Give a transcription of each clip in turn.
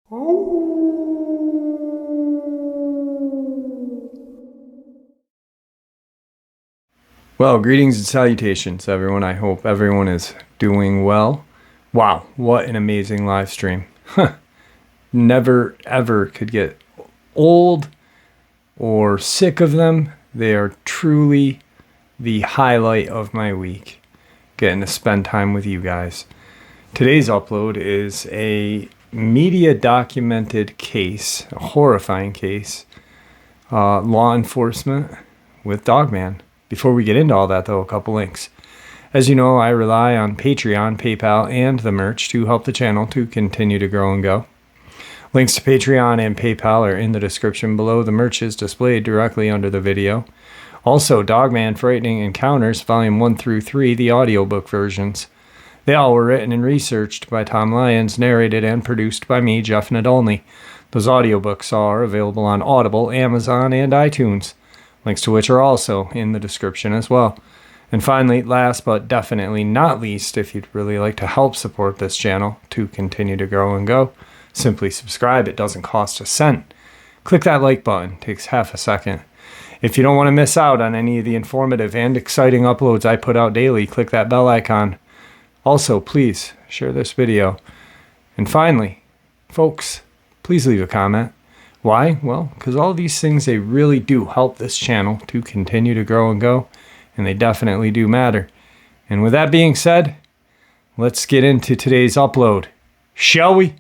Well, greetings and salutations, everyone. I hope everyone is doing well. Wow, what an amazing live stream. Never, ever could get old or sick of them. They are truly the highlight of my week, getting to spend time with you guys. Today's upload is a media-documented case, a horrifying case, law enforcement with Dogman. Before we get into all that, though, a couple links. As you know, I rely on Patreon, PayPal, and the merch to help the channel to continue to grow and go. Links to Patreon and PayPal are in the description below. The merch is displayed directly under the video. Also, Dogman Frightening Encounters, Volume 1 through 3, the audiobook versions. They all were written and researched by Tom Lyons, narrated and produced by me, Jeff Nadolny. Those audiobooks are available on Audible, Amazon, and iTunes. Links to which are also in the description as well. And finally, last but definitely not least, if you'd really like to help support this channel to continue to grow and go, simply subscribe. It doesn't cost a cent. Click that like button. It takes half a second. If you don't want to miss out on any of the informative and exciting uploads I put out daily, click that bell icon. Also, please share this video. And finally, folks, please leave a comment. Why? Well, because all these things, they really do help this channel to continue to grow and go, and they definitely do matter. And with that being said, let's get into today's upload, shall we?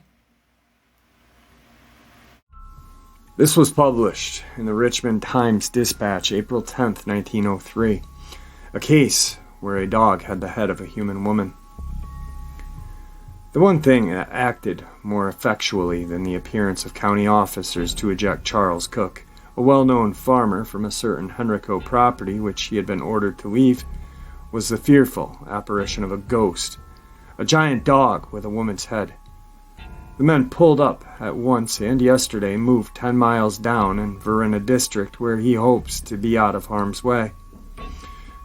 This was published in the Richmond Times-Dispatch, April 10th, 1903. A case where a dog had the head of a human woman. The one thing that acted more effectually than the appearance of county officers to eject Charles Cook, a well-known farmer from a certain Henrico property which he had been ordered to leave, was the fearful apparition of a ghost, a giant dog with a woman's head. The men pulled up at once and yesterday moved 10 miles down in Verona district where he hopes to be out of harm's way.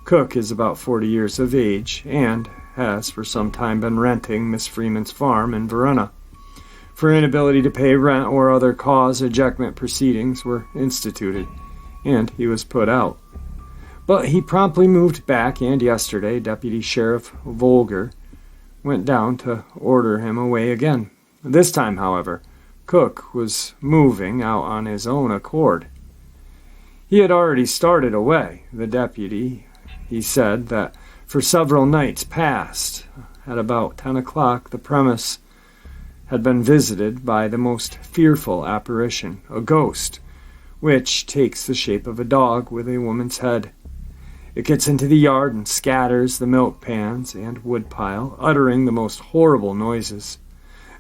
Cook is about 40 years of age and has for some time been renting Miss Freeman's farm in Verona. For inability to pay rent or other cause, ejectment proceedings were instituted, and he was put out. But he promptly moved back, and yesterday Deputy Sheriff Volger went down to order him away again. This time, however, Cook was moving out on his own accord. He had already started away. The deputy, he said that for several nights past, at about 10 o'clock, the premise had been visited by the most fearful apparition, a ghost, which takes the shape of a dog with a woman's head. It gets into the yard and scatters the milk pans and woodpile, uttering the most horrible noises.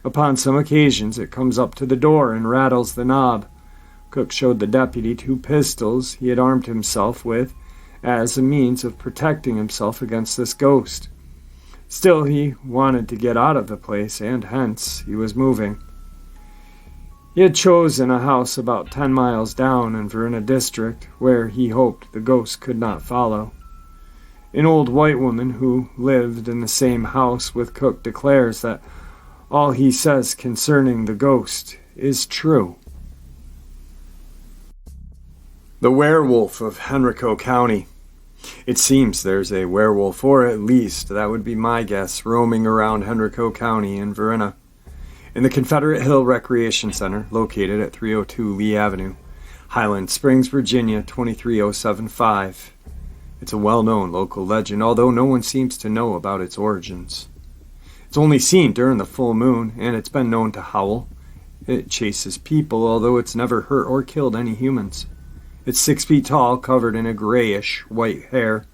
Upon some occasions it comes up to the door and rattles the knob. Cook showed the deputy 2 pistols he had armed himself with, as a means of protecting himself against this ghost. Still, he wanted to get out of the place, and hence he was moving. He had chosen a house about 10 miles down in Verona district, where he hoped the ghost could not follow. An old white woman who lived in the same house with Cook declares that all he says concerning the ghost is true. The Werewolf of Henrico County. It seems there's a werewolf, or at least that would be my guess, roaming around Henrico County in Verona. In the Confederate Hill Recreation Center, located at 302 Lee Avenue, Highland Springs, Virginia, 23075. It's a well-known local legend, although no one seems to know about its origins. It's only seen during the full moon, and it's been known to howl. It chases people, although it's never hurt or killed any humans. It's 6 feet tall, covered in a grayish white hair.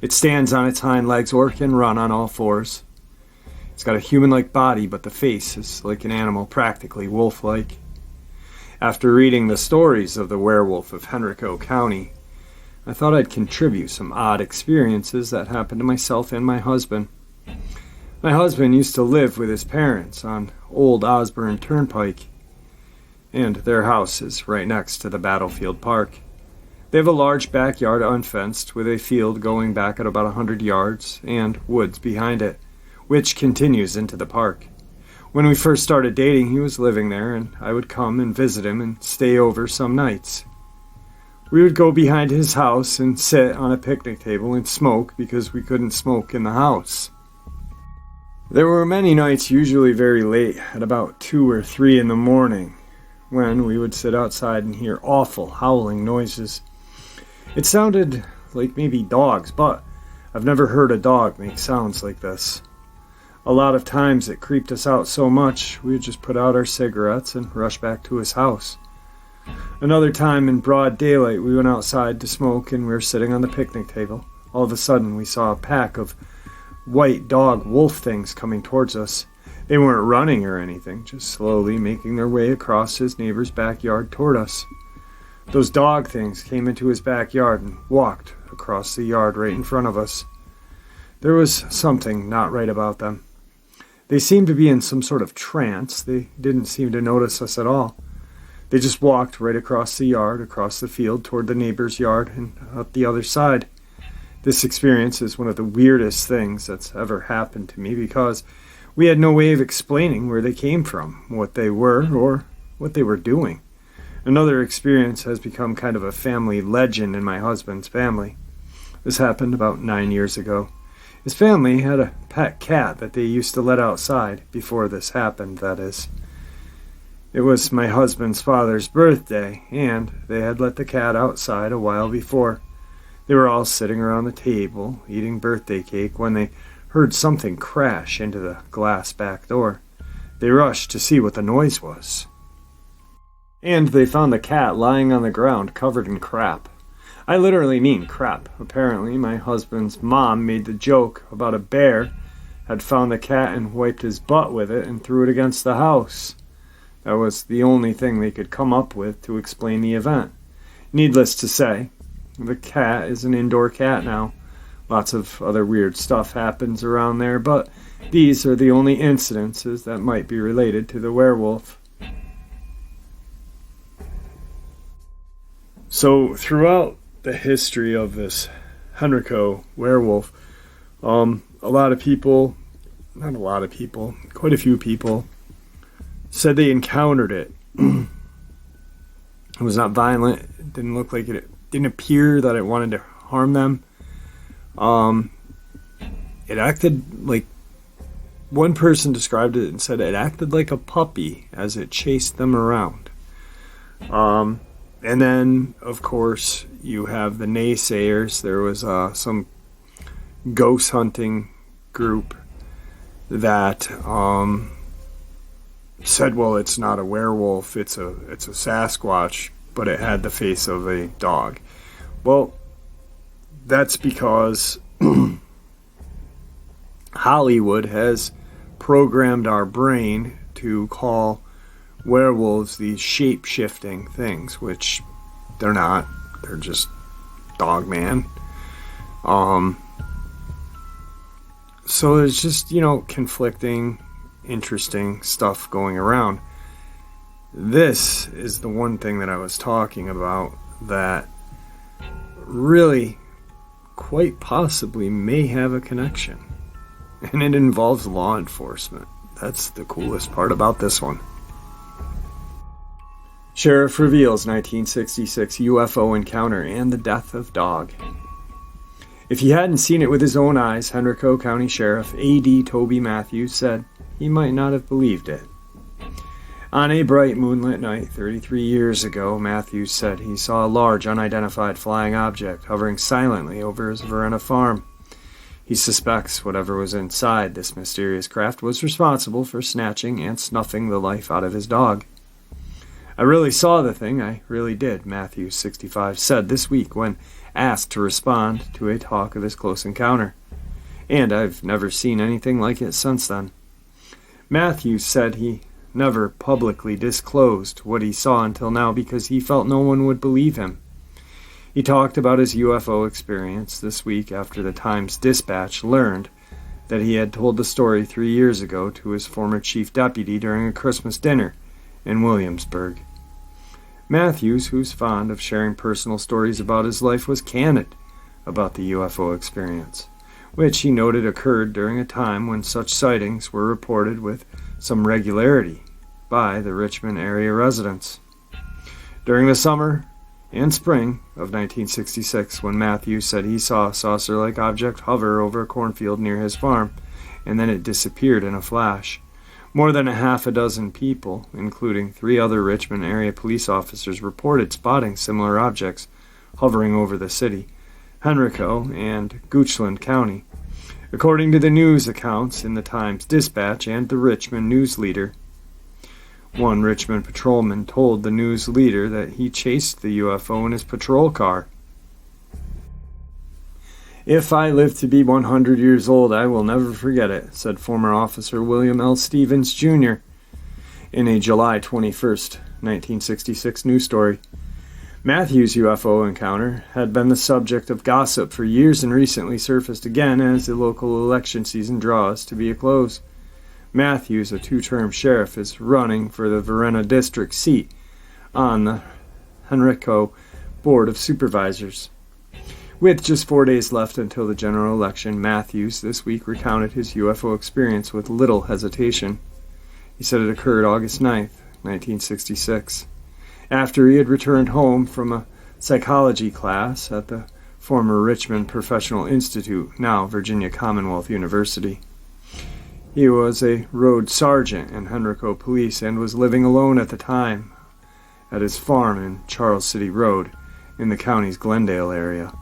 It stands on its hind legs or can run on all fours. It's got a human-like body, but the face is like an animal, practically wolf-like. After reading the stories of the Werewolf of Henrico County, I thought I'd contribute some odd experiences that happened to myself and my husband. My husband used to live with his parents on Old Osborne Turnpike, and their house is right next to the Battlefield Park. They have a large backyard unfenced with a field going back at about 100 yards and woods behind it, which continues into the park. When we first started dating, he was living there, and I would come and visit him and stay over some nights. We would go behind his house and sit on a picnic table and smoke because we couldn't smoke in the house. There were many nights, usually very late, at about 2 or 3 in the morning, when we would sit outside and hear awful howling noises. It sounded like maybe dogs, but I've never heard a dog make sounds like this. A lot of times it creeped us out so much, we would just put out our cigarettes and rush back to his house. Another time in broad daylight, we went outside to smoke and we were sitting on the picnic table. All of a sudden, we saw a pack of white dog wolf things coming towards us. They weren't running or anything, just slowly making their way across his neighbor's backyard toward us. Those dog things came into his backyard and walked across the yard right in front of us. There was something not right about them. They seemed to be in some sort of trance. They didn't seem to notice us at all. They just walked right across the yard, across the field, toward the neighbor's yard, and up the other side. This experience is one of the weirdest things that's ever happened to me because we had no way of explaining where they came from, what they were, or what they were doing. Another experience has become kind of a family legend in my husband's family. This happened about 9 years ago. His family had a pet cat that they used to let outside, before this happened, that is. It was my husband's father's birthday, and they had let the cat outside a while before. They were all sitting around the table, eating birthday cake, when they heard something crash into the glass back door. They rushed to see what the noise was. And they found the cat lying on the ground, covered in crap. I literally mean crap. Apparently, my husband's mom made the joke about a bear had found the cat and wiped his butt with it and threw it against the house. That was the only thing they could come up with to explain the event. Needless to say, the cat is an indoor cat now. Lots of other weird stuff happens around there, but these are the only incidences that might be related to the werewolf. So, throughout the history of this Henrico werewolf, quite a few people said they encountered it. It was not violent. It didn't look like it didn't appear that it wanted to harm them. It acted like, one person described it and said it acted like a puppy as it chased them around. And then, of course, you have the naysayers. There was some ghost hunting group that said, well, it's not a werewolf, it's a Sasquatch, but it had the face of a dog. Well, that's because Hollywood has programmed our brain to call werewolves these shape-shifting things, which they're not. They're just Dogman. So there's just, conflicting, interesting stuff going around. This is the one thing that I was talking about that really quite possibly may have a connection. And it involves law enforcement. That's the coolest part about this one. Sheriff reveals 1966 UFO encounter and the death of dog. If he hadn't seen it with his own eyes, Henrico County Sheriff A.D. Toby Matthews said he might not have believed it. On a bright moonlit night 33 years ago, Matthews said he saw a large unidentified flying object hovering silently over his Verena farm. He suspects whatever was inside this mysterious craft was responsible for snatching and snuffing the life out of his dog. I really saw the thing, I really did, Matthews, 65, said this week when asked to respond to a talk of his close encounter. And I've never seen anything like it since then. Matthews said he never publicly disclosed what he saw until now because he felt no one would believe him. He talked about his UFO experience this week after the Times-Dispatch learned that he had told the story 3 years ago to his former chief deputy during a Christmas dinner in Williamsburg. Matthews, who's fond of sharing personal stories about his life, was candid about the UFO experience, which he noted occurred during a time when such sightings were reported with some regularity by the Richmond area residents. During the summer and spring of 1966, when Matthews said he saw a saucer-like object hover over a cornfield near his farm, and then it disappeared in a flash, more than a half a dozen people, including 3 other Richmond area police officers, reported spotting similar objects hovering over the city, Henrico, and Goochland County. According to the news accounts in the Times-Dispatch and the Richmond News Leader, one Richmond patrolman told the news leader that he chased the UFO in his patrol car. "If I live to be 100 years old, I will never forget it," said former officer William L. Stevens, Jr. in a July 21, 1966 news story. Matthews' UFO encounter had been the subject of gossip for years and recently surfaced again as the local election season draws to be a close. Matthews, a 2-term sheriff, is running for the Varenna district seat on the Henrico Board of Supervisors. With just 4 days left until the general election, Matthews this week recounted his UFO experience with little hesitation. He said it occurred August 9th, 1966, after he had returned home from a psychology class at the former Richmond Professional Institute, now Virginia Commonwealth University. He was a road sergeant in Henrico Police and was living alone at the time at his farm in Charles City Road in the county's Glendale area.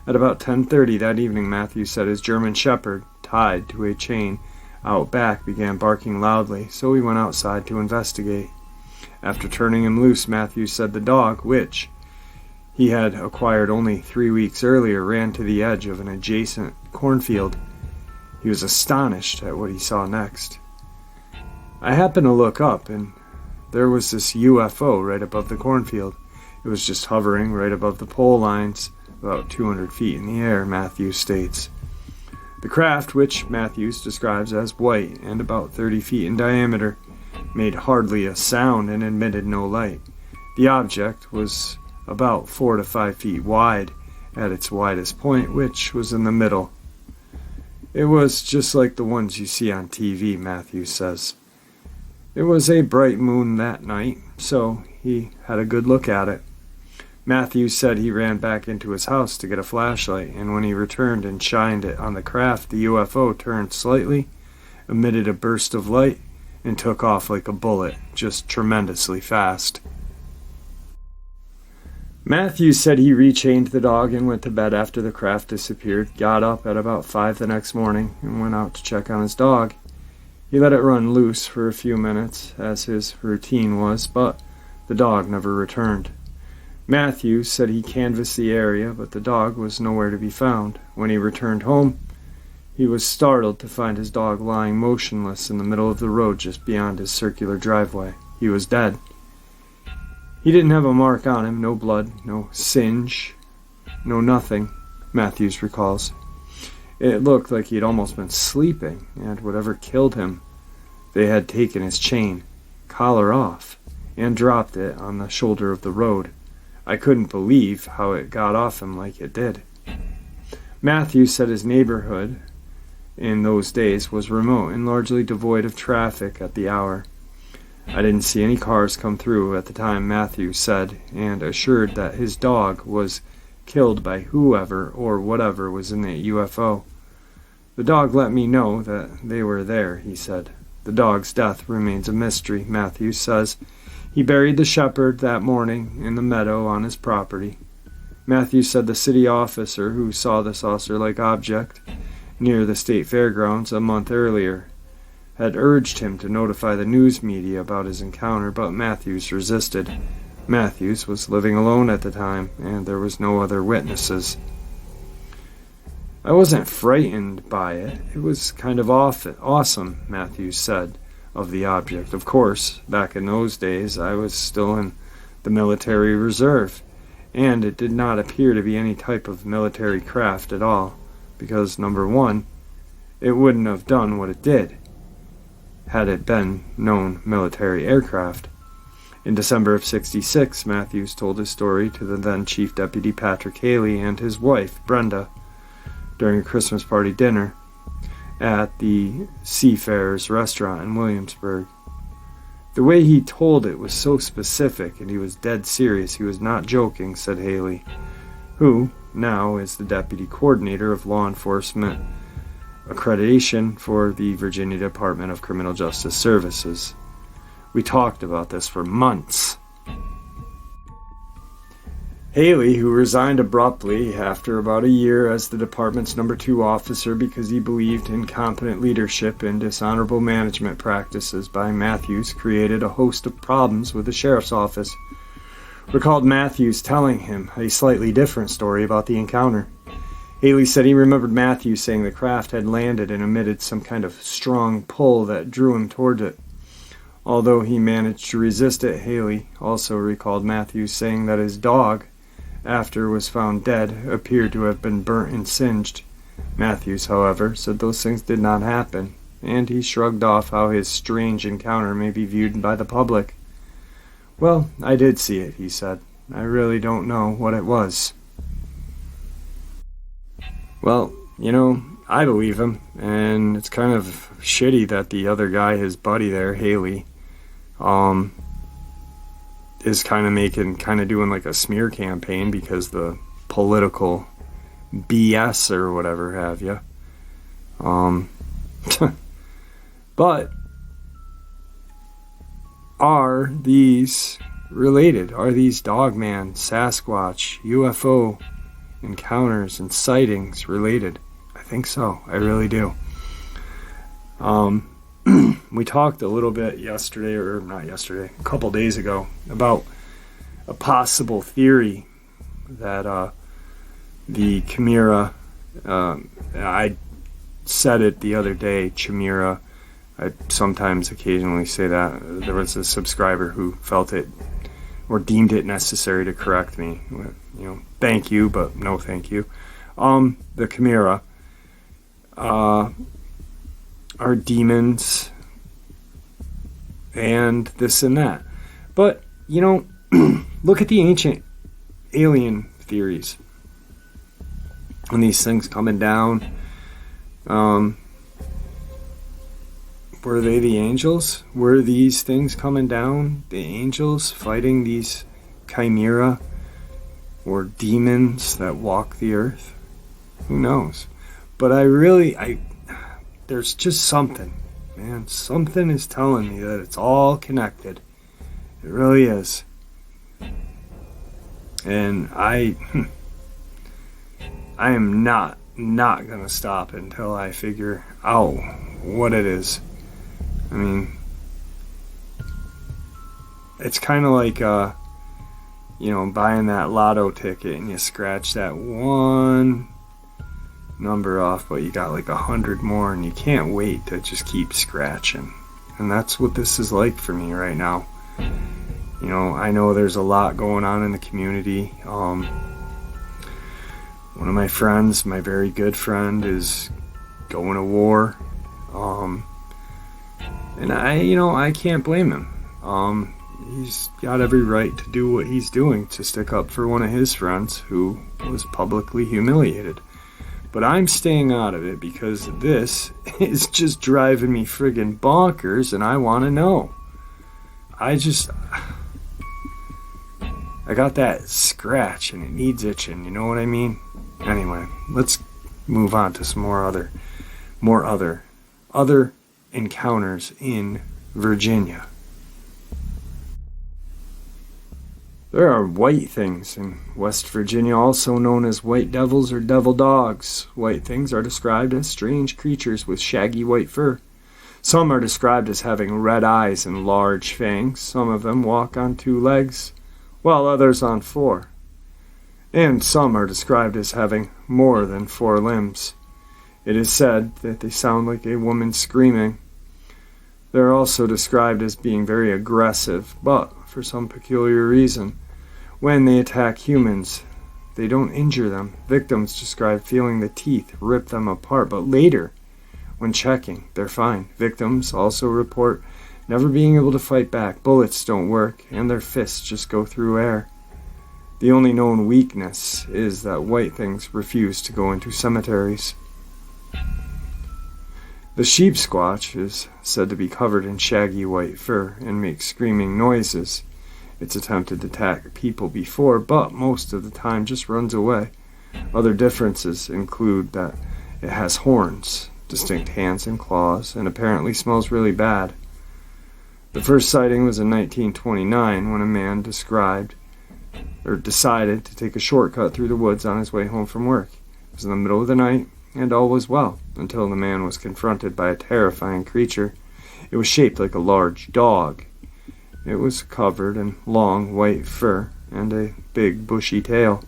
At about 10:30 that evening, Matthews said his German Shepherd, tied to a chain out back, began barking loudly, so he went outside to investigate. After turning him loose, Matthews said the dog, which he had acquired only 3 weeks earlier, ran to the edge of an adjacent cornfield. He was astonished at what he saw next. "I happened to look up, and there was this UFO right above the cornfield. It was just hovering right above the pole lines, about 200 feet in the air," Matthews states. The craft, which Matthews describes as white and about 30 feet in diameter, made hardly a sound and emitted no light. The object was about 4 to 5 feet wide at its widest point, which was in the middle. "It was just like the ones you see on TV," Matthews says. It was a bright moon that night, so he had a good look at it. Matthews said he ran back into his house to get a flashlight, and when he returned and shined it on the craft, the UFO turned slightly, emitted a burst of light, and took off like a bullet, just tremendously fast. Matthews said he rechained the dog and went to bed after the craft disappeared, got up at about 5 the next morning, and went out to check on his dog. He let it run loose for a few minutes, as his routine was, but the dog never returned. Matthews said he canvassed the area, but the dog was nowhere to be found. When he returned home, he was startled to find his dog lying motionless in the middle of the road just beyond his circular driveway. He was dead. He didn't have a mark on him, no blood, no singe, no nothing, Matthews recalls. It looked like he had almost been sleeping, and whatever killed him, they had taken his chain, collar off, and dropped it on the shoulder of the road. I couldn't believe how it got off him like it did. Matthews said his neighborhood in those days was remote and largely devoid of traffic at the hour. I didn't see any cars come through at the time, Matthews said, and assured that his dog was killed by whoever or whatever was in the UFO. The dog let me know that they were there, he said. The dog's death remains a mystery, Matthews says. He buried the shepherd that morning in the meadow on his property. Matthews said the city officer who saw the saucer-like object near the state fairgrounds a month earlier had urged him to notify the news media about his encounter, but Matthews resisted. Matthews was living alone at the time, and there was no other witnesses. I wasn't frightened by it. It was kind of awesome, Matthews said of the object. Of course, back in those days, I was still in the military reserve, and it did not appear to be any type of military craft at all, because, number one, it wouldn't have done what it did had it been known military aircraft. In December of '66, Matthews told his story to the then Chief Deputy Patrick Haley and his wife, Brenda, during a Christmas party dinner. at the Seafarers restaurant in Williamsburg. The way he told it was so specific, and he was dead serious. He was not joking, said Haley, who now is the deputy coordinator of law enforcement accreditation for the Virginia Department of Criminal Justice Services. We talked about this for months. Haley, who resigned abruptly after about a year as the department's number 2 officer because he believed incompetent leadership and dishonorable management practices by Matthews created a host of problems with the sheriff's office, recalled Matthews telling him a slightly different story about the encounter. Haley said he remembered Matthews saying the craft had landed and emitted some kind of strong pull that drew him toward it. Although he managed to resist it, Haley also recalled Matthews saying that his dog, after was found dead, appeared to have been burnt and singed. Matthews, however, said those things did not happen, and he shrugged off how his strange encounter may be viewed by the public. Well, I did see it, he said. I really don't know what it was. Well, I believe him, and it's kind of shitty that the other guy, his buddy there, Haley, is kind of doing like a smear campaign because the political BS or whatever have you. But are these related? Are these Dogman, Sasquatch, UFO encounters and sightings related? I think so. I really do. We talked a little bit a couple days ago, about a possible theory that the chimera, I said it the other day, chimera, I sometimes occasionally say that. There was a subscriber who felt it or deemed it necessary to correct me. Thank you, but no thank you. The chimera are demons and this and that. But, look at the ancient alien theories. When these things coming down, were they the angels? Were these things coming down, the angels fighting these chimera or demons that walk the earth? Who knows? But there's just something, man. Something is telling me that it's all connected. It really is. And I am not gonna stop until I figure out what it is. I mean, it's kind of like buying that lotto ticket and you scratch that one number off, but you got like 100 more, and you can't wait to just keep scratching. And that's what this is like for me right now. I know there's a lot going on in the community. One of my friends, my very good friend, is going to war. And I can't blame him. He's got every right to do what he's doing, to stick up for one of his friends who was publicly humiliated. But I'm staying out of it because this is just driving me friggin' bonkers, and I want to know. I got that scratch and it needs itching, you know what I mean? Anyway, let's move on to some more other encounters in Virginia. There are white things in West Virginia, also known as white devils or devil dogs. White things are described as strange creatures with shaggy white fur. Some are described as having red eyes and large fangs. Some of them walk on 2 legs, while others on 4. And some are described as having more than 4 limbs. It is said that they sound like a woman screaming. They are also described as being very aggressive, but for some peculiar reason, when they attack humans, they don't injure them. Victims describe feeling the teeth rip them apart, but later, when checking, they're fine. Victims also report never being able to fight back. Bullets don't work, and their fists just go through air. The only known weakness is that white things refuse to go into cemeteries. The Sheep Squatch is said to be covered in shaggy white fur and makes screaming noises. It's attempted to attack people before, but most of the time just runs away. Other differences include that it has horns, distinct hands and claws, and apparently smells really bad. The first sighting was in 1929 when a man decided to take a shortcut through the woods on his way home from work. It was in the middle of the night, and all was well, until the man was confronted by a terrifying creature. It was shaped like a large dog. It was covered in long white fur and a big bushy tail.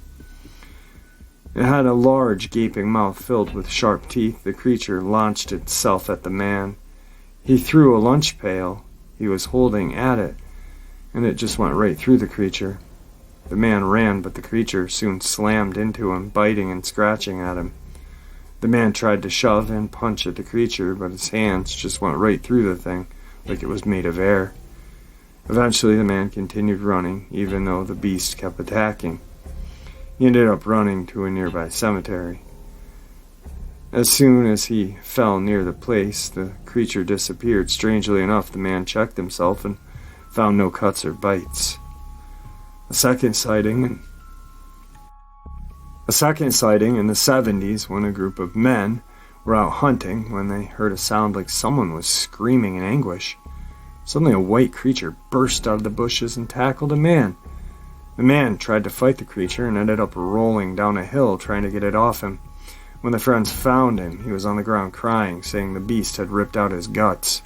It had a large gaping mouth filled with sharp teeth. The creature launched itself at the man. He threw a lunch pail he was holding at it, and it just went right through the creature. The man ran, but the creature soon slammed into him, biting and scratching at him. The man tried to shove and punch at the creature, but his hands just went right through the thing, like it was made of air. Eventually, the man continued running, even though the beast kept attacking. He ended up running to a nearby cemetery. As soon as he fell near the place, the creature disappeared. Strangely enough, the man checked himself and found no cuts or bites. A second sighting in the 70s when a group of men were out hunting when they heard a sound like someone was screaming in anguish. Suddenly a white creature burst out of the bushes and tackled a man. The man tried to fight the creature and ended up rolling down a hill trying to get it off him. When the friends found him, he was on the ground crying, saying the beast had ripped out his guts.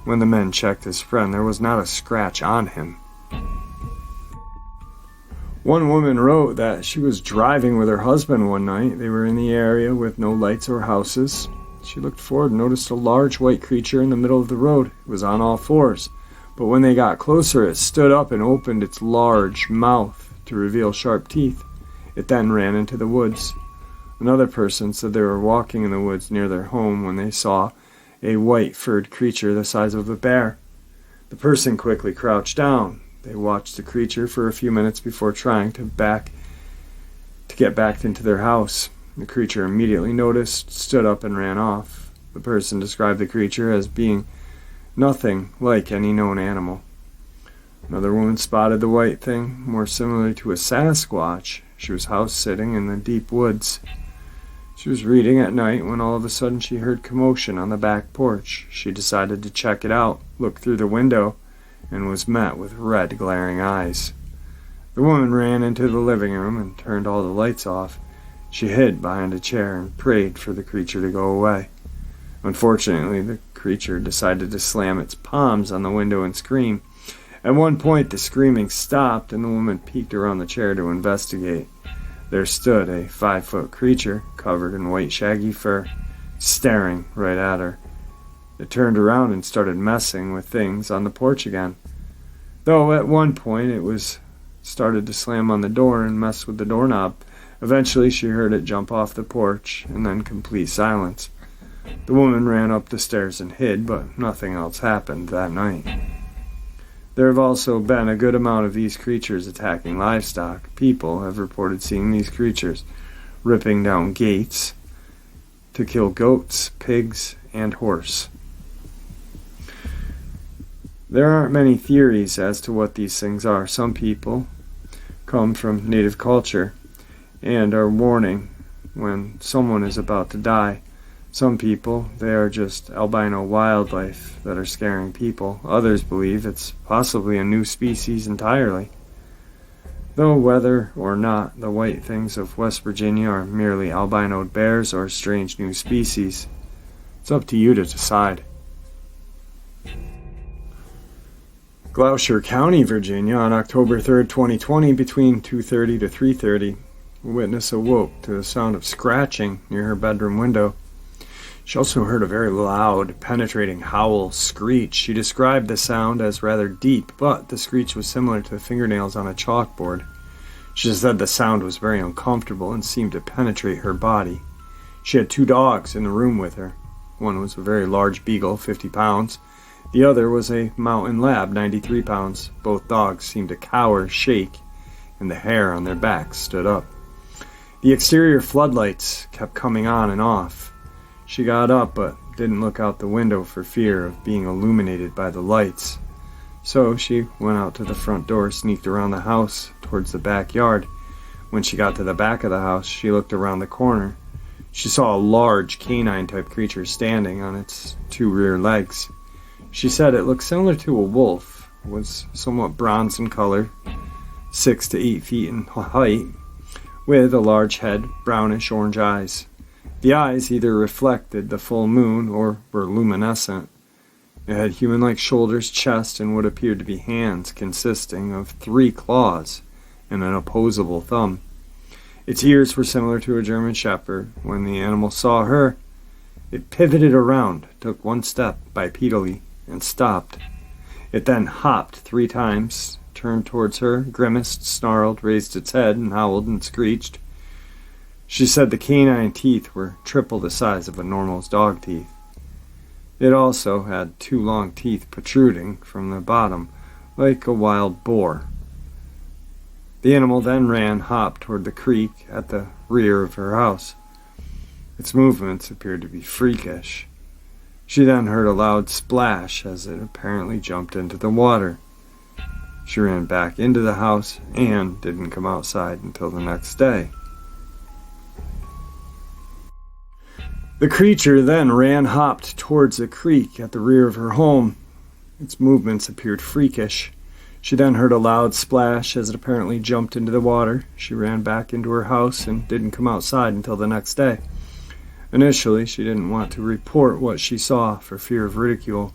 When the men checked his friend, there was not a scratch on him. One woman wrote that she was driving with her husband one night. They were in the area with no lights or houses. She looked forward and noticed a large white creature in the middle of the road. It was on all fours, but when they got closer, it stood up and opened its large mouth to reveal sharp teeth. It then ran into the woods. Another person said they were walking in the woods near their home when they saw a white-furred creature the size of a bear. The person quickly crouched down. They watched the creature for a few minutes before trying to get back into their house. The creature immediately noticed, stood up, and ran off. The person described the creature as being nothing like any known animal. Another woman spotted the white thing, more similar to a Sasquatch. She was house-sitting in the deep woods. She was reading at night when all of a sudden she heard commotion on the back porch. She decided to check it out, looked through the window, and was met with red, glaring eyes. The woman ran into the living room and turned all the lights off. She hid behind a chair and prayed for the creature to go away. Unfortunately, the creature decided to slam its palms on the window and scream. At one point, the screaming stopped, and the woman peeked around the chair to investigate. There stood a 5-foot creature, covered in white shaggy fur, staring right at her. It turned around and started messing with things on the porch again. Though at one point it started to slam on the door and mess with the doorknob. Eventually she heard it jump off the porch, and then complete silence. The woman ran up the stairs and hid, but nothing else happened that night. There have also been a good amount of these creatures attacking livestock. People have reported seeing these creatures ripping down gates to kill goats, pigs, and horse. There aren't many theories as to what these things are. Some people come from native culture and are warning when someone is about to die. Some people, they are just albino wildlife that are scaring people. Others believe it's possibly a new species entirely. Though whether or not the white things of West Virginia are merely albinoed bears or strange new species, it's up to you to decide. Gloucester County, Virginia, on October 3rd, 2020, between 2:30 to 3:30, a witness awoke to the sound of scratching near her bedroom window. She also heard a very loud, penetrating howl screech. She described the sound as rather deep, but the screech was similar to fingernails on a chalkboard. She said the sound was very uncomfortable and seemed to penetrate her body. She had 2 dogs in the room with her. One was a very large beagle, 50 pounds. The other was a mountain lab, 93 pounds. Both dogs seemed to cower, shake, and the hair on their backs stood up. The exterior floodlights kept coming on and off. She got up but didn't look out the window for fear of being illuminated by the lights. So she went out to the front door, sneaked around the house towards the backyard. When she got to the back of the house, she looked around the corner. She saw a large canine-type creature standing on its two rear legs. She said it looked similar to a wolf, was somewhat bronze in color, 6 to 8 feet in height, with a large head, brownish orange eyes. The eyes either reflected the full moon or were luminescent. It had human-like shoulders, chest, and what appeared to be hands consisting of 3 claws and an opposable thumb. Its ears were similar to a German Shepherd. When the animal saw her, it pivoted around, took 1 step bipedally, and stopped. It then hopped 3 times, turned towards her, grimaced, snarled, raised its head, and howled and screeched. She said the canine teeth were triple the size of a normal dog teeth. It also had 2 long teeth protruding from the bottom, like a wild boar. The animal then hopped toward the creek at the rear of her house. Its movements appeared to be freakish. She then heard a loud splash as it apparently jumped into the water. She ran back into the house and didn't come outside until the next day. The creature then hopped towards the creek at the rear of her home. Its movements appeared freakish. She then heard a loud splash as it apparently jumped into the water. She ran back into her house and didn't come outside until the next day. Initially, she didn't want to report what she saw for fear of ridicule.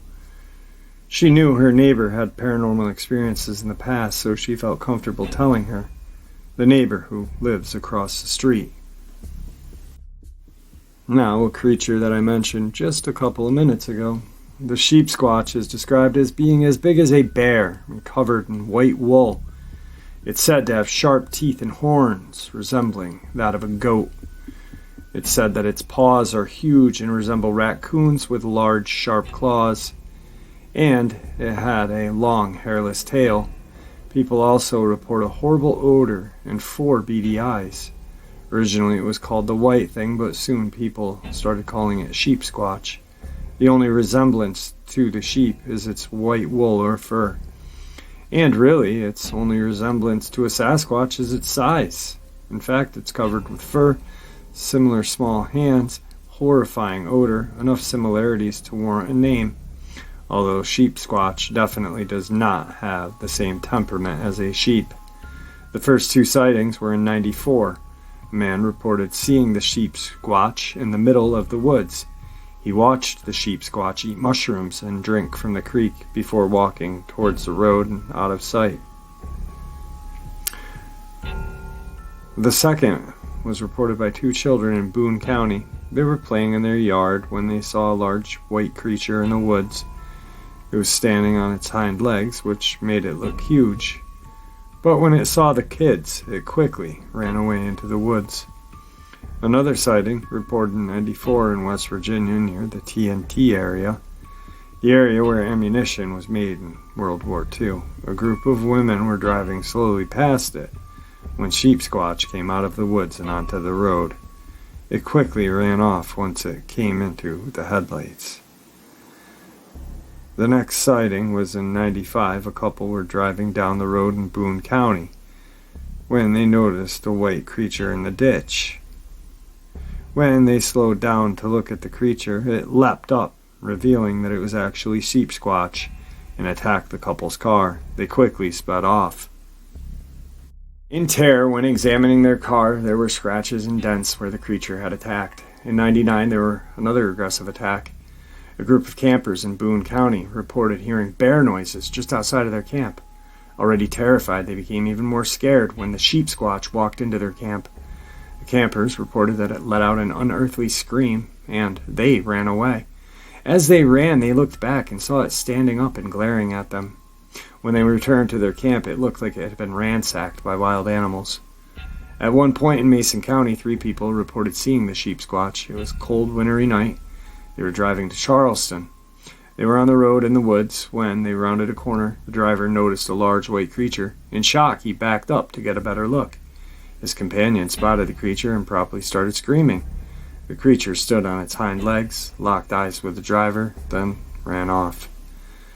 She knew her neighbor had paranormal experiences in the past, so she felt comfortable telling her, the neighbor who lives across the street. Now, a creature that I mentioned just a couple of minutes ago. The Sheep Squatch is described as being as big as a bear and covered in white wool. It's said to have sharp teeth and horns resembling that of a goat. It's said that its paws are huge and resemble raccoons with large, sharp claws, and it had a long, hairless tail. People also report a horrible odor and 4 beady eyes. Originally it was called the White Thing, but soon people started calling it Sheep Squatch. The only resemblance to the sheep is its white wool or fur. And really, its only resemblance to a Sasquatch is its size. In fact, it's covered with fur, similar small hands, horrifying odor, enough similarities to warrant a name. Although Sheep Squatch definitely does not have the same temperament as a sheep. The first 2 sightings were in '94. A man reported seeing the Sheep Squatch in the middle of the woods. He watched the Sheep Squatch eat mushrooms and drink from the creek before walking towards the road and out of sight. The second was reported by 2 children in Boone County. They were playing in their yard when they saw a large white creature in the woods. It was standing on its hind legs, which made it look huge. But when it saw the kids, it quickly ran away into the woods. Another sighting, reported in '94 in West Virginia near the TNT area, the area where ammunition was made in World War II. A group of women were driving slowly past it when Sheep Squatch came out of the woods and onto the road. It quickly ran off once it came into the headlights. The next sighting was in '95. A couple were driving down the road in Boone County when they noticed a white creature in the ditch. When they slowed down to look at the creature, it leapt up, revealing that it was actually Sheep Squatch, and attacked the couple's car. They quickly sped off. In terror, when examining their car, there were scratches and dents where the creature had attacked. In '99, there were another aggressive attack. A group of campers in Boone County reported hearing bear noises just outside of their camp. Already terrified, they became even more scared when the Sheep Squatch walked into their camp. The campers reported that it let out an unearthly scream, and they ran away. As they ran, they looked back and saw it standing up and glaring at them. When they returned to their camp, it looked like it had been ransacked by wild animals. At one point in Mason County, 3 people reported seeing the Sheep Squatch. It was a cold, wintry night. They were driving to Charleston. They were on the road in the woods when they rounded a corner. The driver noticed a large white creature. In shock, he backed up to get a better look. His companion spotted the creature and promptly started screaming. The creature stood on its hind legs, locked eyes with the driver, then ran off.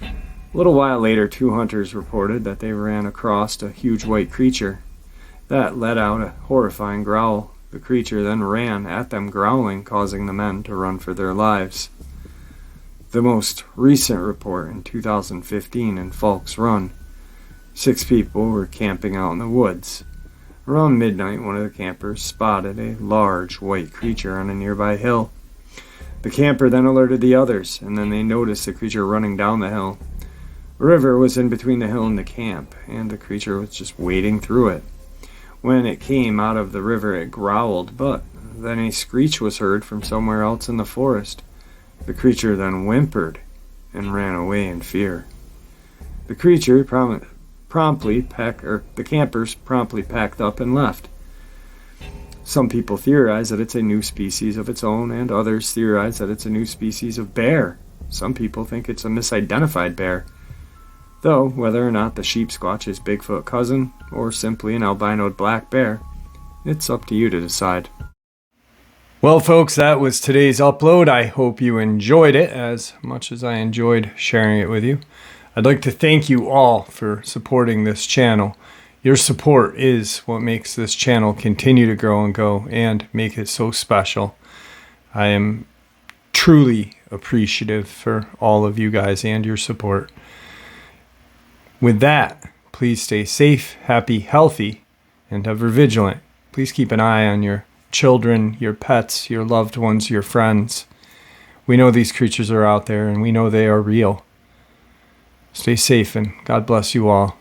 A little while later, 2 hunters reported that they ran across a huge white creature. That let out a horrifying growl. The creature then ran at them, growling, causing the men to run for their lives. The most recent report in 2015 in Falk's Run, 6 people were camping out in the woods. Around midnight, one of the campers spotted a large white creature on a nearby hill. The camper then alerted the others, and then they noticed the creature running down the hill. A river was in between the hill and the camp, and the creature was just wading through it. When it came out of the river, it growled, but then a screech was heard from somewhere else in the forest. The creature then whimpered and ran away in fear. The campers promptly packed up and left. Some people theorize that it's a new species of its own, and others theorize that it's a new species of bear. Some people think it's a misidentified bear. Though, whether or not the Sheep Squatch is Bigfoot cousin, or simply an albinoed black bear, it's up to you to decide. Well, folks, that was today's upload. I hope you enjoyed it as much as I enjoyed sharing it with you. I'd like to thank you all for supporting this channel. Your support is what makes this channel continue to grow and go and make it so special. I am truly appreciative for all of you guys and your support. With that, please stay safe, happy, healthy, and ever vigilant. Please keep an eye on your children, your pets, your loved ones, your friends. We know these creatures are out there, and we know they are real. Stay safe, and God bless you all.